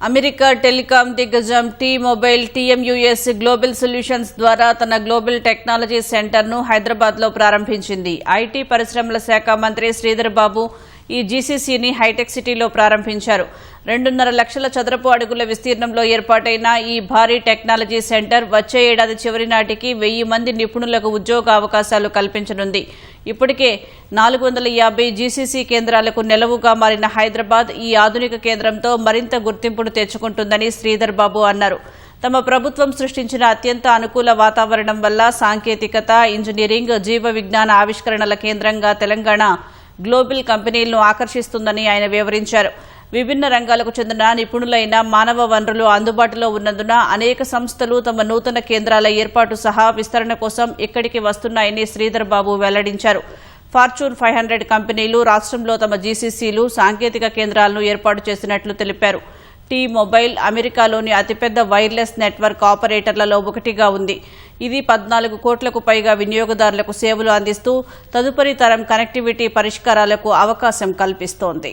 America telecom దిగ్గజం tea-mobile టీఎంయూఎస్ global solutions ద్వారా తన గ్లోబల్ టెక్నాలజీ సెంటర్ను హైదరాబాద్లో ప్రారంభించింది. ఐటీ పరిశ్రమల శాఖ మంత్రి శ్రీధర్ బాబు ఈ జీసీసీని హైటెక్ సిటీలో ప్రారంభించారు. 2.5 లక్షల చదరపు అడుగుల విస్తీర్ణంలో ఏర్పాటైన ఈ భారీ టెక్నాలజీ సెంటర్ వచ్చే ఏడాది చివరి నాటికి 1000 మంది నిపుణులకు ఉద్యోగ అవకాశాలు కల్పించనుంది. ఇప్పటికే 450 జీసీసీ కేంద్రాలకు నెలవుగా మారిన హైదరాబాద్ ఈ ఆధునిక కేంద్రంతో మరింత గుర్తింపును తెచ్చుకుంటుందని శ్రీధర్ బాబు అన్నారు. తమ ప్రభుత్వం సృష్టించిన అత్యంత అనుకూల వాతావరణం వల్ల సాంకేతికత, ఇంజనీరింగ్, జీవ విజ్ఞాన ఆవిష్కరణల కేంద్రంగా తెలంగాణ గ్లోబల్ కంపెనీలను ఆకర్షిస్తుందని ఆయన వివరించారు. విభిన్న రంగాలకు చెందిన నిపుణులైన మానవ వనరులు అందుబాటులో ఉన్నందున అనేక సంస్థలు తమ నూతన కేంద్రాల ఏర్పాటు సహా విస్తరణ కోసం ఇక్కడికి వస్తున్నాయని శ్రీధర్ బాబు వెల్లడించారు. ఫార్చ్యూన్ 500 కంపెనీలు రాష్ట్రంలో తమ జీసీసీలు, సాంకేతిక కేంద్రాలను ఏర్పాటు చేసినట్లు తెలిపారు. టీ-మొబైల్ అమెరికాలోని అతిపెద్ద వైర్లెస్ నెట్వర్క్ ఆపరేటర్లలో ఒకటిగా ఉంది. ఇది 14 కోట్లకు పైగా వినియోగదారులకు సేవలు అందిస్తూ తదుపరి తరం కనెక్టివిటీ పరిష్కారాలకు అవకాశం కల్పిస్తోంది.